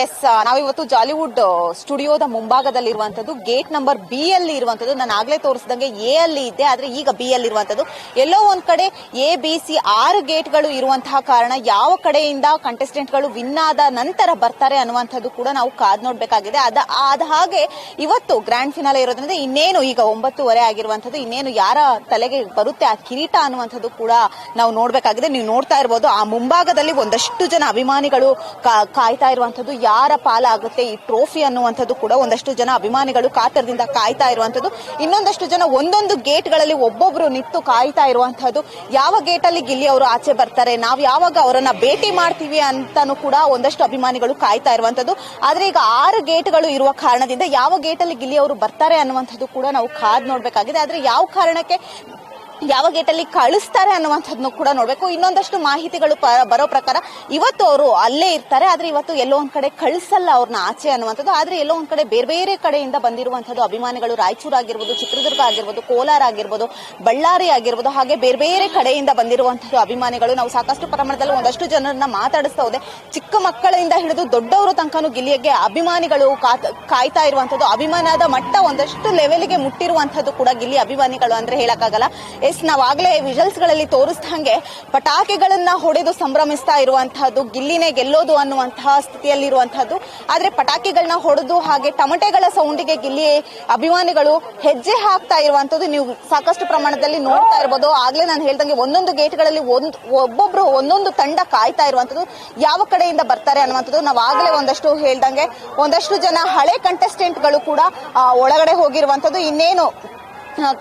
S, ನಾವಿವತ್ತು Jollywood ಸ್ಟುಡಿಯೋದ ಮುಂಭಾಗದಲ್ಲಿರುವಂತದ್ದು gate number B ಅಲ್ಲಿ ಇರುವಂತದ್ದು. ನಾನು ಆಗ್ಲೇ ತೋರಿಸಿದಂಗೆ ಎ ಅಲ್ಲಿ ಇದ್ದೆ, ಆದ್ರೆ ಈಗ ಬಿ ಅಲ್ಲಿ ಇರುವಂತದ್ದು. ಎಲ್ಲೋ ಒಂದ್ ಕಡೆ ಎ ಬಿ ಸಿ 6 ಗೇಟ್ಗಳು ಇರುವಂತಹ ಕಾರಣ ಯಾವ ಕಡೆಯಿಂದ ಕಂಟೆಸ್ಟೆಂಟ್ಗಳು ವಿನ್ ಆದ ನಂತರ ಬರ್ತಾರೆ ಅನ್ನುವಂಥದ್ದು ಕೂಡ ನಾವು ಕಾದ್ ನೋಡ್ಬೇಕಾಗಿದೆ. ಅದ ಹಾಗೆ ಇವತ್ತು ಗ್ರ್ಯಾಂಡ್ ಫಿನಾಲೆ ಇರೋದ್ರಿಂದ ಇನ್ನೇನು ಈಗ 9:30 ಆಗಿರುವಂತದ್ದು, ಇನ್ನೇನು ಯಾರ ತಲೆಗೆ ಬರುತ್ತೆ ಆ ಕಿರೀಟ ಅನ್ನುವಂಥದ್ದು ಕೂಡ ನಾವು ನೋಡ್ಬೇಕಾಗಿದೆ. ನೀವು ನೋಡ್ತಾ ಇರಬಹುದು ಆ ಮುಂಭಾಗದಲ್ಲಿ ಒಂದಷ್ಟು ಜನ ಅಭಿಮಾನಿಗಳು ಕಾಯ್ತಾ ಇರುವಂತದ್ದು, ಯಾರ ಪಾಲಾಗುತ್ತೆ ಈ ಟ್ರೋಫಿ ಅನ್ನುವಂಥದ್ದು ಕೂಡ ಒಂದಷ್ಟು ಜನ ಅಭಿಮಾನಿಗಳು ಕಾತರದಿಂದ ಕಾಯ್ತಾ ಇರುವಂತದ್ದು. ಇನ್ನೊಂದಷ್ಟು ಜನ ಒಂದೊಂದು ಗೇಟ್ ಗಳಲ್ಲಿ ಒಬ್ಬೊಬ್ರು ನಿಂತು ಕಾಯ್ತಾ ಇರುವಂತದ್ದು, ಯಾವ ಗೇಟ್ ಅಲ್ಲಿ ಗಿಲ್ಲಿ ಅವರು ಆಚೆ ಬರ್ತಾರೆ, ನಾವು ಯಾವಾಗ ಅವರನ್ನ ಭೇಟಿ ಮಾಡ್ತೀವಿ ಅಂತಾನು ಕೂಡ ಒಂದಷ್ಟು ಅಭಿಮಾನಿಗಳು ಕಾಯ್ತಾ ಇರುವಂತದ್ದು. ಆದ್ರೆ ಈಗ 6 ಗೇಟ್ಗಳು ಇರುವ ಕಾರಣದಿಂದ ಯಾವ ಗೇಟ್ ಅಲ್ಲಿ ಗಿಲ್ಲಿ ಅವರು ಬರ್ತಾರೆ ಅನ್ನುವಂಥದ್ದು ಕೂಡ ನಾವು ಕಾದ್ ನೋಡ್ಬೇಕಾಗಿದೆ. ಆದ್ರೆ ಯಾವ ಕಾರಣಕ್ಕೆ ಯಾವ ಗೇಟಲ್ಲಿ ಕಳಿಸ್ತಾರೆ ಅನ್ನುವಂಥದ್ದನ್ನು ಕೂಡ ನೋಡ್ಬೇಕು. ಇನ್ನೊಂದಷ್ಟು ಮಾಹಿತಿಗಳು ಬರೋ ಪ್ರಕಾರ ಇವತ್ತು ಅವರು ಅಲ್ಲೇ ಇರ್ತಾರೆ, ಆದ್ರೆ ಇವತ್ತು ಎಲ್ಲೋ ಒಂದ್ ಕಡೆ ಕಳಿಸಲ್ಲ ಅವ್ರನ್ನ ಆಚೆ ಅನ್ನುವಂಥದ್ದು. ಆದ್ರೆ ಎಲ್ಲೋ ಒಂದ್ ಕಡೆ ಬೇರೆ ಬೇರೆ ಕಡೆಯಿಂದ ಬಂದಿರುವಂತದ್ದು ಅಭಿಮಾನಿಗಳು, ರಾಯಚೂರು ಆಗಿರ್ಬೋದು, ಚಿತ್ರದುರ್ಗ ಆಗಿರ್ಬೋದು, ಕೋಲಾರ ಆಗಿರ್ಬೋದು, ಬಳ್ಳಾರಿ ಆಗಿರ್ಬೋದು, ಹಾಗೆ ಬೇರೆ ಬೇರೆ ಕಡೆಯಿಂದ ಬಂದಿರುವಂತದ್ದು ಅಭಿಮಾನಿಗಳು. ನಾವು ಸಾಕಷ್ಟು ಪ್ರಮಾಣದಲ್ಲಿ ಒಂದಷ್ಟು ಜನರನ್ನ ಮಾತಾಡಿಸ್ತಾ ಹೋದೆ. ಚಿಕ್ಕ ಮಕ್ಕಳಿಂದ ಹಿಡಿದು ದೊಡ್ಡವರು ತನಕನೂ ಗಿಲ್ಲಿಗೆ ಅಭಿಮಾನಿಗಳು ಕಾಯ್ತಾ ಇರುವಂತದ್ದು, ಅಭಿಮಾನದ ಮಟ್ಟ ಒಂದಷ್ಟು ಲೆವೆಲ್ಗೆ ಮುಟ್ಟಿರುವಂತದ್ದು ಕೂಡ ಗಿಲ್ಲಿ ಅಭಿಮಾನಿಗಳು ಅಂದ್ರೆ ಹೇಳಕ್ಕಾಗಲ್ಲ. ನಾವಾಗ್ಲೇ ವಿಜುವಲ್ಸ್ ಗಳಲ್ಲಿ ತೋರಿಸ್ದಂಗೆ ಪಟಾಕಿಗಳನ್ನ ಹೊಡೆದು ಸಂಭ್ರಮಿಸ್ತಾ ಇರುವಂತಹದ್ದು, ಗಿಲ್ಲಿನೇ ಗೆಲ್ಲೋದು ಅನ್ನುವಂತಹ ಸ್ಥಿತಿಯಲ್ಲಿರುವಂತಹದ್ದು. ಆದ್ರೆ ಪಟಾಕಿಗಳನ್ನ ಹೊಡೆದು ಹಾಗೆ ಟಮಟೆಗಳ ಸೌಂಡಿಗೆ ಗಿಲ್ಲಿ ಅಭಿಮಾನಿಗಳು ಹೆಜ್ಜೆ ಹಾಕ್ತಾ ಇರುವಂತದ್ದು ನೀವು ಸಾಕಷ್ಟು ಪ್ರಮಾಣದಲ್ಲಿ ನೋಡ್ತಾ ಇರಬಹುದು. ಆಗ್ಲೇ ನಾನು ಹೇಳ್ದಂಗೆ ಒಂದೊಂದು ಗೇಟ್ಗಳಲ್ಲಿ ಒಬ್ಬೊಬ್ರು ಒಂದೊಂದು ತಂಡ ಕಾಯ್ತಾ ಇರುವಂತದ್ದು, ಯಾವ ಕಡೆಯಿಂದ ಬರ್ತಾರೆ ಅನ್ನುವಂಥದ್ದು. ನಾವಾಗ್ಲೇ ಒಂದಷ್ಟು ಹೇಳ್ದಂಗೆ ಒಂದಷ್ಟು ಜನ ಹಳೆ ಕಂಟೆಸ್ಟೆಂಟ್ಗಳು ಕೂಡ ಒಳಗಡೆ ಹೋಗಿರುವಂತದ್ದು. ಇನ್ನೇನು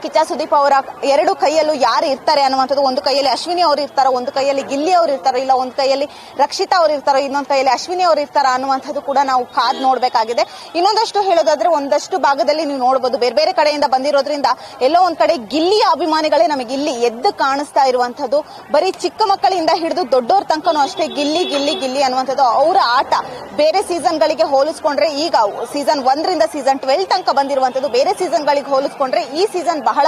ಕಿಚ್ಚ ಸುದೀಪ್ ಅವರ 2 ಕೈಯಲ್ಲೂ ಯಾರು ಇರ್ತಾರೆ ಅನ್ನುವಂಥದ್ದು, ಒಂದು ಕೈಯಲ್ಲಿ ಅಶ್ವಿನಿ ಅವರು ಇರ್ತಾರೋ, ಒಂದು ಕೈಯಲ್ಲಿ ಗಿಲ್ಲಿ ಅವರು ಇರ್ತಾರೋ, ಇಲ್ಲ ಒಂದು ಕೈಯಲ್ಲಿ ರಕ್ಷಿತಾ ಅವರು ಇರ್ತಾರೋ, ಇನ್ನೊಂದು ಕೈಯಲ್ಲಿ ಅಶ್ವಿನಿ ಅವರು ಇರ್ತಾರ ಅನ್ನುವಂಥದ್ದು ಕೂಡ ನಾವು ಕಾದ್ ನೋಡ್ಬೇಕಾಗಿದೆ. ಇನ್ನೊಂದಷ್ಟು ಹೇಳೋದಾದ್ರೆ ಒಂದಷ್ಟು ಭಾಗದಲ್ಲಿ ನೀವು ನೋಡಬಹುದು ಬೇರೆ ಬೇರೆ ಕಡೆಯಿಂದ ಬಂದಿರೋದ್ರಿಂದ ಎಲ್ಲೋ ಒಂದ್ ಕಡೆ ಗಿಲ್ಲಿಯ ಅಭಿಮಾನಿಗಳೇ ನಮಗೆ ಇಲ್ಲಿ ಎದ್ದು ಕಾಣಿಸ್ತಾ ಇರುವಂತದ್ದು. ಬರೀ ಚಿಕ್ಕ ಮಕ್ಕಳಿಂದ ಹಿಡಿದು ದೊಡ್ಡವ್ರ ತನಕನೂ ಅಷ್ಟೇ ಗಿಲ್ಲಿ ಗಿಲ್ಲಿ ಗಿಲ್ಲಿ ಅನ್ನುವಂಥದ್ದು. ಅವರ ಆಟ ಬೇರೆ ಸೀಸನ್ ಗಳಿಗೆ ಹೋಲಿಸ್ಕೊಂಡ್ರೆ, ಈಗ ಸೀಸನ್ 1 ರಿಂದ ಸೀಸನ್ 12 ತನಕ ಬಂದಿರುವಂತದ್ದು ಬೇರೆ ಸೀಸನ್ ಗಳಿಗೆ ಹೋಲಿಸ್ಕೊಂಡ್ರೆ ಈ ಸೀಸನ್ ಬಹಳ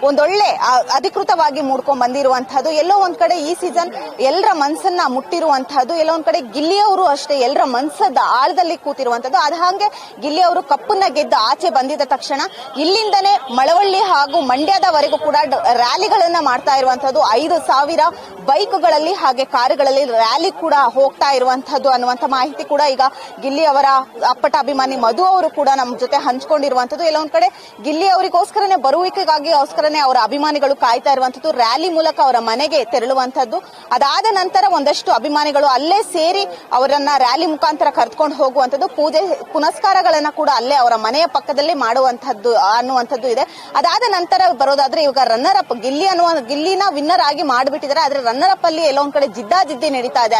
ಒಂದೊಳ್ಳೆ ಅಧಿಕೃತವಾಗಿ ಮೂಡ್ಕೊಂಡ್ ಬಂದಿರುವಂತಹದ್ದು. ಎಲ್ಲೋ ಒಂದ್ ಕಡೆ ಈ ಸೀಸನ್ ಎಲ್ಲರ ಮನಸ್ಸನ್ನ ಮುಟ್ಟಿರುವಂತಹದ್ದು, ಎಲ್ಲೋ ಒಂದ್ ಕಡೆ ಗಿಲ್ಲಿಯವರು ಅಷ್ಟೇ ಎಲ್ಲರ ಮನಸ್ಸದ ಆಳದಲ್ಲಿ ಕೂತಿರುವಂತದ್ದು. ಅದ ಹಾಗೆ ಗಿಲ್ಲಿ ಅವರು ಕಪ್ಪನ್ನ ಗೆದ್ದು ಆಚೆ ಬಂದಿದ ತಕ್ಷಣ ಇಲ್ಲಿಂದನೇ ಮಳವಳ್ಳಿ ಹಾಗೂ ಮಂಡ್ಯದವರೆಗೂ ಕೂಡ ರ್ಯಾಲಿಗಳನ್ನ ಮಾಡ್ತಾ ಇರುವಂತದ್ದು. 5,000 ಬೈಕ್ಗಳಲ್ಲಿ ಹಾಗೆ ಕಾರುಗಳಲ್ಲಿ ರ್ಯಾಲಿ ಕೂಡ ಹೋಗ್ತಾ ಇರುವಂತಹದ್ದು ಅನ್ನುವಂಥ ಮಾಹಿತಿ ಕೂಡ ಈಗ ಗಿಲ್ಲಿ ಅವರ ಅಪ್ಪಟ ಅಭಿಮಾನಿ ಮಧು ಅವರು ಕೂಡ ನಮ್ಮ ಜೊತೆ ಹಂಚ್ಕೊಂಡಿರುವಂತದ್ದು. ಎಲ್ಲ ಒಂದ್ ಕಡೆ ಗಿಲ್ಲಿ ಅವರಿಗೋಸ್ಕರನೇ ಬರುವಿಕೆಗಾಗಿಗೋಸ್ಕರನೇ ಅವರ ಅಭಿಮಾನಿಗಳು ಕಾಯ್ತಾ ಇರುವಂತದ್ದು, ರ್ಯಾಲಿ ಮೂಲಕ ಅವರ ಮನೆಗೆ ತೆರಳುವಂತದ್ದು. ಅದಾದ ನಂತರ ಒಂದಷ್ಟು ಅಭಿಮಾನಿಗಳು ಅಲ್ಲೇ ಸೇರಿ ಅವರನ್ನ ರ್ಯಾಲಿ ಮುಖಾಂತರ ಕರೆದುಕೊಂಡು ಹೋಗುವಂತದ್ದು, ಪೂಜೆ ಪುನಸ್ಕಾರಗಳನ್ನ ಕೂಡ ಅಲ್ಲೇ ಅವರ ಮನೆಯ ಪಕ್ಕದಲ್ಲೇ ಮಾಡುವಂತದ್ದು ಅನ್ನುವಂಥದ್ದು ಇದೆ. ಅದಾದ ನಂತರ ಬರೋದಾದ್ರೆ ಇವಾಗ ರನ್ನರ್ ಅಪ್ ಗಿಲ್ಲಿನ ವಿನ್ನರ್ ಆಗಿ ಮಾಡಿಬಿಟ್ಟಿದ್ದಾರೆ. ಆದ್ರೆ ರನ್ನರ್ ಅಪ್ ಅಲ್ಲಿ ಎಲ್ಲೋ ಒಂದ್ ಕಡೆ ಜಿದ್ದಾಜಿದ್ದಿ ನಡೀತಾ ಇದೆ.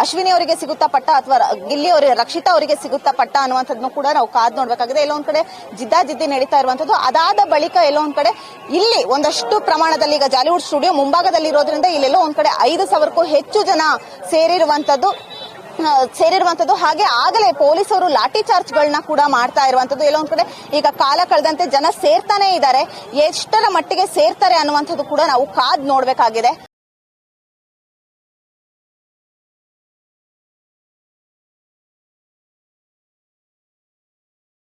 ಅಶ್ವಿನಿ ಅವರಿಗೆ ಸಿಗುತ್ತಾ ಪಟ್ಟ ಅಥವಾ ಗಿಲ್ಲಿ ಅವರಿಗೆ ರಕ್ಷಿತಾ ಅವರಿಗೆ ಸಿಗುತ್ತಾ ಪಟ್ಟ ಅನ್ನುವಂಥದ್ದನ್ನು ಕೂಡ ನಾವು ಕಾದ್ ನೋಡ್ಬೇಕಾಗಿದೆ. ಎಲ್ಲೋ ಒಂದ್ ಕಡೆ ಜಿದ್ದಾಜಿದ್ದಿ ನಡೀತಾ ಇರುವಂತದ್ದು. ಅದಾದ ಬಳಿಕ ಎಲ್ಲೋ ಒಂದ್ ಕಡೆ ಇಲ್ಲಿ ಒಂದಷ್ಟು ಪ್ರಮಾಣದಲ್ಲಿ ಈಗ ಜಾಲಿವುಡ್ ಸ್ಟುಡಿಯೋ ಮುಂಭಾಗದಲ್ಲಿ ಇರೋದ್ರಿಂದ ಇಲ್ಲೆಲ್ಲೋ ಒಂದ್ ಕಡೆ 5,000ಕ್ಕೂ ಹೆಚ್ಚು ಜನ ಸೇರಿರುವಂತದ್ದು. ಹಾಗೆ ಆಗಲೇ ಪೊಲೀಸರು ಲಾಠಿ ಚಾರ್ಜ್ ಗಳನ್ನ ಕೂಡ ಮಾಡ್ತಾ ಇರುವಂತದ್ದು. ಎಲ್ಲೋ ಒಂದ್ ಕಡೆ ಈಗ ಕಾಲ ಕಳೆದಂತೆ ಜನ ಸೇರ್ತಾನೆ ಇದ್ದಾರೆ, ಎಷ್ಟರ ಮಟ್ಟಿಗೆ ಸೇರ್ತಾರೆ ಅನ್ನುವಂಥದ್ದು ಕೂಡ ನಾವು ಕಾದ್ ನೋಡ್ಬೇಕಾಗಿದೆ.